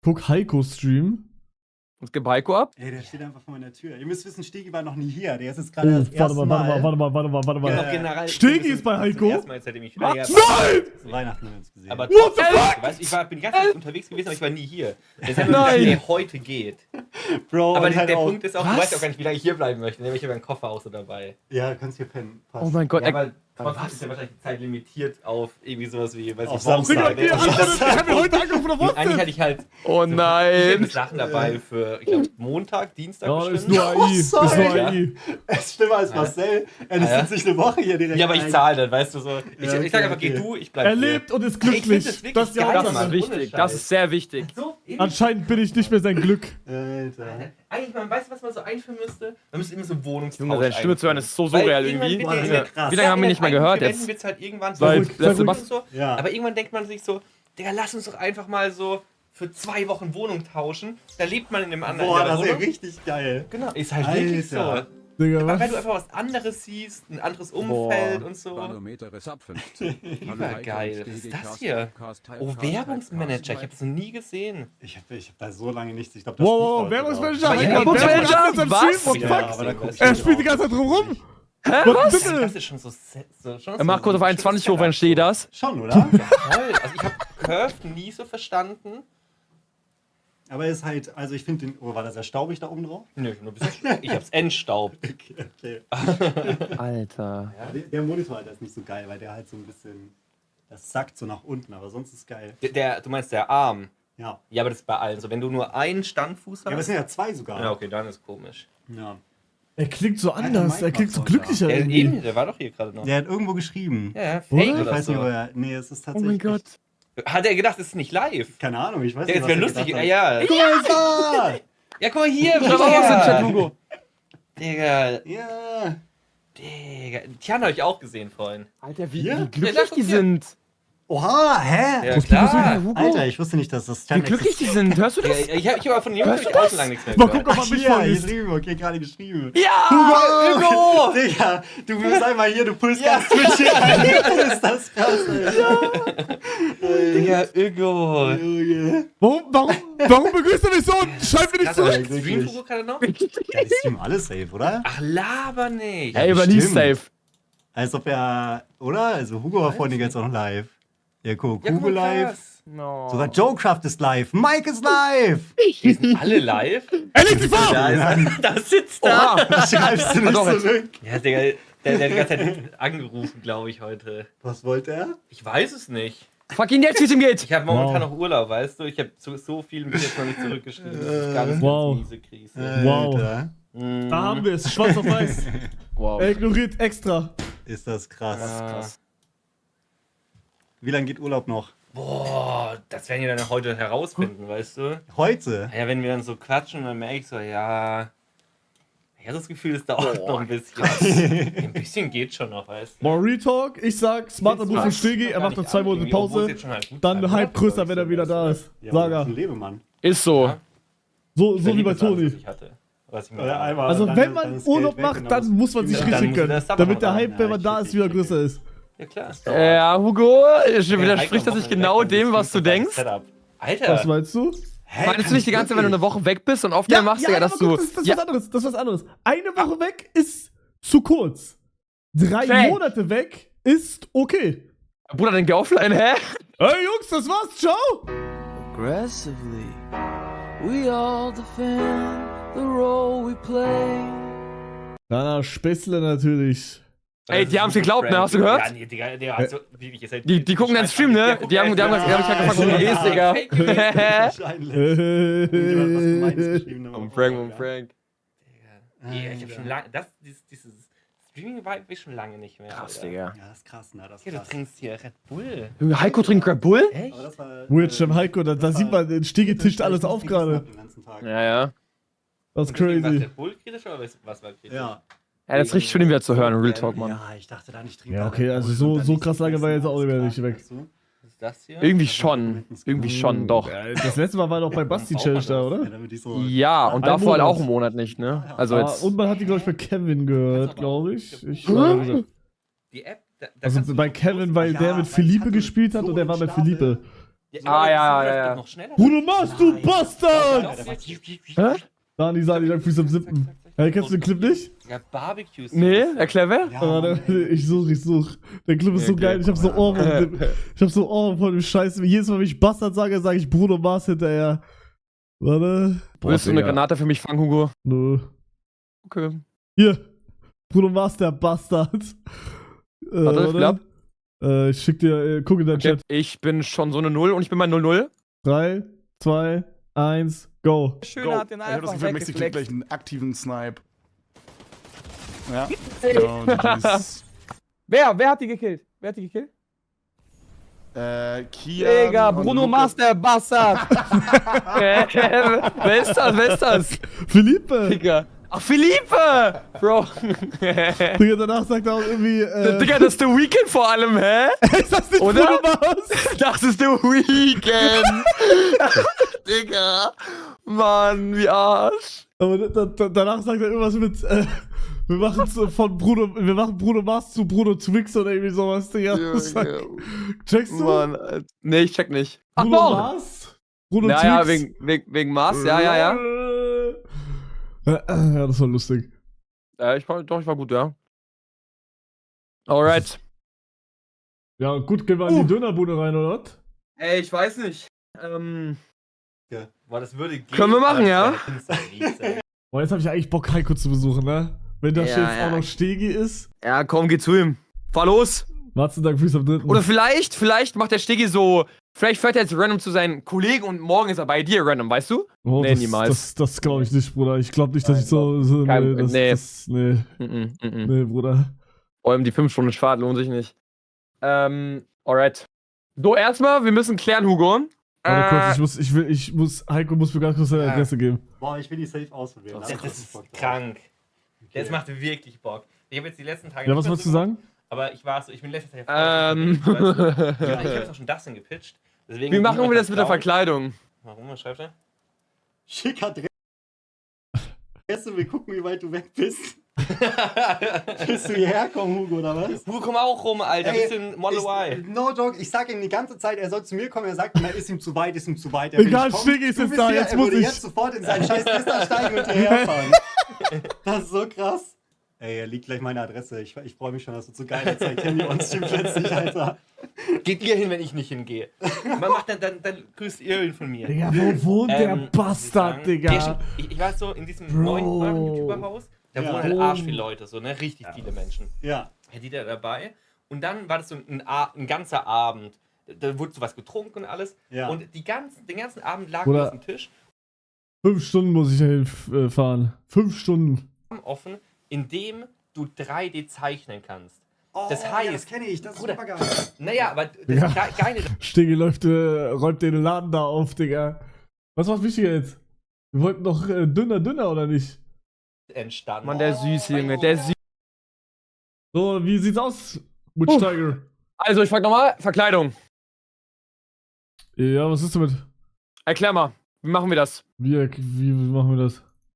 Guck Heiko-Stream. Und gib Heiko ab. Ey, der steht einfach vor meiner Tür. Ihr müsst wissen, Stegi war noch nie hier. Der ist jetzt gerade das erste Warte Mal. mal. Stegi ist bei Heiko? Erstmal, seitdem ich Nein! Zu Weihnachten haben wir uns gesehen. Aber What the fuck? weißt, bin die ganze Zeit unterwegs gewesen, aber ich war nie hier. Jetzt haben wir Nein. gesagt, der heute geht. Bro, Aber und halt der auch, Punkt ist auch, du weißt auch gar nicht, wie lange ich hier bleiben möchte. Nämlich ich habe einen Koffer auch so dabei. Ja, du kannst hier pennen. Passt. Oh mein Gott. Ja, aber trotzdem ist ja wahrscheinlich die Zeit limitiert auf irgendwie sowas wie, weiß Auf ich, Samstag. Ich hab mir heute angerufen auf Und eigentlich WhatsApp. hatte ich halt Oh ich nein. hatte Sachen dabei für, ich glaube, Montag, Dienstag Ja, ist bestimmt. nur AI. Ist nur AI. Es ist schlimmer als Marcel. Er ist sich eine Woche hier direkt. Ja, aber ich zahle dann, weißt du so. Ich okay, sag einfach, okay. geh du, ich bleib Er hier. lebt und ist Ich find glücklich. das wirklich Das ist die geil, Das Hauptsache. ist Mann. wichtig. Ohne Das ist sehr wichtig. So, Anscheinend bin ich nicht mehr sein Glück. Alter. eigentlich, man weiß, was man so einführen müsste. Man müsste immer so Wohnungstausch Junge, seine Stimme zu hören ist so Weil surreal irgendwann irgendwie. wird der- Boah, das ist krass. Wie lange haben wir nicht mehr gehört jetzt? Wird's halt irgendwann Seit- so, seit und Sebastian- so. Ja. Aber irgendwann denkt man sich so, Digga, lass uns doch einfach mal so für 2 Wochen Wohnung tauschen. Da lebt man in dem anderen. Boah, in der das ist ja Wohnung. richtig geil. Genau, ist halt wirklich so. Alter. Digga, Aber weil was? du einfach was anderes siehst, ein anderes Umfeld und so. Barometer ist ab 15. Übergeil. Was ist das hier? Oh, Werbungsmanager. Ich habe das noch nie gesehen. Ich hab da so lange nichts. Ich glaube, das Wow, lief Werbungsmanager. Aber Heiko hat Werbungsmanager? Werbungsmanager am Was? Stream. What the Ja, fuck? aber da guck ich Er nicht spielt die drauf. ganze Zeit drum rum. Hä? Was? Das ist schon so. Er macht kurz auf 21 hoch, wenn steht das. Schon, oder? Toll. Also ich habe Curved nie so verstanden. Aber er ist halt, also ich finde den. Oh, war das sehr staubig da oben drauf? Nö, nur ein bisschen. Ich hab's entstaubt. Okay. Alter. Ja, der Monitor halt ist nicht so geil, weil der halt so ein bisschen. Das sackt so nach unten, aber sonst ist geil. Du meinst der Arm. Ja. Ja, aber das ist bei allen so. Wenn du nur einen Standfuß Ja, aber es hast. sind ja zwei sogar. Ja, okay, dann ist komisch. Ja. Er klingt so anders. Er klingt so Minecraft-Sound, glücklicher Der, irgendwie. eben, der war doch hier gerade noch. Der hat irgendwo geschrieben. Ja, Fake Oder? Ich oder weiß nicht, so. ob er. Nee, es ist Oh tatsächlich. mein Gott. Hat er gedacht, es ist nicht live? Keine Ahnung, ich weiß Ja, nicht. es wäre was er lustig. gedacht Ja, hat. ja. Guck mal, ist da! Ja, guck mal hier. Schreib auch was in den Chat, Digga. Hugo. Digga. Ja. Digga. Tian habe ich auch gesehen vorhin. Alter, Hier? wie glücklich die sind. Oha, hä? Ja, klar. Hugo. Alter, ich wusste nicht, dass das Wie glücklich die sind. Hörst du Ja, das? ich habe von Jungs Hörst du auch schon lange nichts mehr Mal gehört. gucken, ob man mich hier vorliest. drüben, okay, gerade geschrieben. Ja! Hugo! Digga, du bist einmal hier, du pulst ganz Twitch hier rein. Ist das krass, Alter. Digga, Hugo. Junge. Warum begrüßt er mich so und schreibt mir nicht Krass, aber zurück? wirklich. Stream Hugo gerade noch? Ja, die streamen alle safe, oder? Ach, laber nicht. Ey, überlies bestimmt. safe. Als ob er, oder? Also Hugo war vorhin jetzt auch noch live. Ja, guck, Ja, Hugo guck mal, live. krass. No. Sogar Joecraft ist live. Mike ist live. Die sind alle live? Er legt sich vor! Da ist er. Da sitzt er. Oha. Das schreibst du nicht doch, jetzt. zurück. Ja, Digga, der hat die ganze Zeit angerufen, glaube ich, heute. Was wollte er? Ich weiß es nicht. Frag ihn jetzt, wie es ihm geht. Ich habe momentan Wow. noch Urlaub, weißt du? Ich habe so viel bis jetzt noch nicht zurückgeschrieben. Das ist ganz, Wow. ganz miese Krise. Wow. Alter, Da haben wir es. Schwarz auf weiß. Wow. Er ignoriert extra. ist das krass. Krass. Wie lange geht Urlaub noch? Boah, das werden wir dann heute herausfinden, weißt du? Heute? Ja, wenn wir dann so quatschen, dann merke ich so, ja. Ich habe das Gefühl, es dauert noch ein bisschen. Ein bisschen geht schon noch, weißt du? More Retalk. Ich sag, smarter Move von Stegi. Er macht noch 2 Monate Pause. Dann Hype größer, wenn er wieder da ist. Ja, Saga. ein Lebemann. Ist so. Ja. So wie bei Toni. Also wenn man Urlaub macht, dann muss man sich Dann richtig muss gönnen. das Summer Damit der machen. Hype, wenn man da ist, wieder größer ist. Ja, klar. Ja, Hugo, widerspricht das nicht genau dem, was du denkst? Alter. Was meinst du? Meinst du nicht die ganze Zeit, wenn du eine Woche weg bist und auf der machst, Digga, dass aber guck, du. das ist Ja, was anderes. Das ist was anderes. Eine Woche weg ist zu kurz. 3 Fact. Monate weg ist okay. Bruder, dann geh offline, hä? Hey Jungs, das war's. Ciao. Aggressively, we all defend the role we play. Na, Späßle natürlich. Ey, die haben's geglaubt, ne? Hast du gehört? Ja, nee, Digga, der hat so, wirklich, ihr seid- Die gucken deinen Stream, ne? Die haben gesagt, ich hab gefragt, wo du gehst, Digga. Wahrscheinlich. Irgendjemand was Gemeines geschrieben, aber- Frank. Ja, ich hab schon lange, dieses Streaming-Vibe will ich schon lange nicht mehr. Krass, Alter. Digga. Ja, das ist krass, ne? Das ist Ja, du krass. trinkst hier Red Bull. Junge, Heiko trinkt Red Bull? Echt? Aber das war, Weird Shem Heiko, da sieht man, den Stegi tischt alles auf gerade. Den ganzen Tag. Ja. Das ist Deswegen war crazy. Red Bull kritisch oder was war kritisch? Ja. Ja, das ist richtig schön, ihn wieder zu hören, Real Talk, Mann. Ja, ich dachte da nicht trinken. Ja, okay, also so krass lange war jetzt auch nicht mehr nicht weg. Weißt du? Was ist das hier? Irgendwie schon, doch. Ja, das letzte Mal war doch bei Basti Challenge da, Ja, oder? damit ich so. Ja, und Ein davor halt Monat. auch einen Monat nicht, ne? Also Ah, jetzt. und man hat die, glaube ich, bei Kevin gehört, glaube ich. Die App, da Also kannst du bei so Kevin, groß- weil Ja, der mit ich Philippe hatte gespielt hat so und der war einen bei Philippe. Ja. Noch schneller. Bruno Mars, du Bastard! Hä? Dani, Sani, dein Fuß am 7. Hey, kennst du den Clip nicht? Ja, Barbecues. Nee, erklär wer? Ja, Warte, ich such. Der Clip ist so geil, ich hab so Ohrwurm. Ich hab so Ohrwurm von dem Scheiß. Jedes Mal, wenn ich Bastard sage ich Bruno Mars hinterher. Warte. Willst du eine Granate für mich fangen, Hugo? Nö. Okay. Hier. Bruno Mars, der Bastard. Warte, Flap. Ich schick dir, guck in deinen Okay. Chat. Ich bin schon so eine 0 und ich bin bei 0-0. 3, 2, 1, go. Schöner hat den Ich hab das einfach Gefühl, Mexi kriegt weggeflext. gleich einen aktiven Snipe. Ja. Und dies, Wer hat die gekillt? Wer hat die gekillt? Kian Digga, und Bruno Lukas. Mars, der Bastard. Wer ist das? Wer ist das? Philippe! Digga. Ach, Philippe! Bro. Digga, danach sagt er auch irgendwie, Digga, das ist The Weeknd vor allem, hä? ist das nicht Oder? Bruno Mars? Das ist The Weeknd. Digga. Mann, wie Arsch. Aber danach sagt er irgendwas mit, wir machen Bruno Mars zu Bruno Twix oder irgendwie sowas, Digga. Checkst du? Mann, nee, ich check nicht. Ach Bruno doch! Mars? Bruno Naja, Twix? wegen Mars, ja. Ja, das war lustig. Ich war gut, ja. Alright. Ja, gut, gehen wir in die Dönerbude rein, oder was? Ey, ich weiß nicht. Boah, das würde gehen. Können wir machen, ja? Boah, jetzt hab ich eigentlich Bock, Heiko zu besuchen, ne? Wenn da Ja, jetzt ja. auch noch Stegi ist. Ja, komm, geh zu ihm. Fahr los. Warte, Dank Fuß am 3. Oder vielleicht macht der Stegi so. Vielleicht fährt er jetzt random zu seinen Kollegen und morgen ist er bei dir random, weißt du? Oh, Nee, das, niemals. Das glaube ich nicht, Bruder. Ich glaube nicht, dass ich so nee, nee, Bruder. Vor allem die 5 Stunden Fahrt lohnt sich nicht. Alright. So, erstmal, wir müssen klären, Hugo. Warte kurz, Heiko muss mir ganz kurz seine Adresse geben. Boah, ich will die safe ausprobieren. Das ist krank. Das macht wirklich Bock. Ich habe jetzt die letzten Tage. Ja, was wolltest du sagen? Aber ich bin letztes Jahr. Ähm. Ich habe jetzt auch schon Dustin gepitcht. Deswegen Wie machen wir das mit der Verkleidung? Warum? Was schreibt er? Schick Adresse, wir gucken, wie weit du weg bist. Willst du hierher kommen, Hugo, oder was? Du komm auch rum, Alter. Ey, Bisschen Model Y. No joke, ich sag ihm die ganze Zeit, er soll zu mir kommen, er sagt immer, ist ihm zu weit, ist ihm zu weit. Egal, Stegi ist jetzt da, jetzt er muss würde ich. jetzt sofort in seinen scheiß Tesla steigen und hierher fahren. Das ist so krass. Ey, er liegt gleich meine Adresse. Ich freue mich schon, das wird so geil. Jetzt kennen wir uns plötzlich, Alter. Geht ihr hin, wenn ich nicht hingehe? Man macht dann grüßt ihr ihn von mir. Digga, wo wohnt der Bastard, Digga? Ich war so in diesem Bro. neuen YouTuber-Haus, da Ja. wohnen halt arsch viele Leute, so, ne? Richtig viele Menschen. Ja. Ja, die da dabei. Und dann war das so ein ganzer Abend. Da wurde sowas getrunken und alles. Ja. Und den ganzen Abend lagen Oder- wir auf dem Tisch, 5 Stunden muss ich dahin fahren. 5 Stunden. offen, in dem du 3D zeichnen kannst. Oh, Das ja, heißt, das kenne ich, das ist Bruder, super geil. Naja, aber das Ja. Geile Stegi räumt den Laden da auf, Digga. Was war wichtiger jetzt? Wir wollten doch dünner, oder nicht? entstanden. Mann, der süß, Junge, der süß. So, wie sieht's aus, Witch Tiger? Also, ich frag nochmal, Verkleidung. Ja, was ist damit? Erklär mal, wie machen wir das? Wie machen wir das?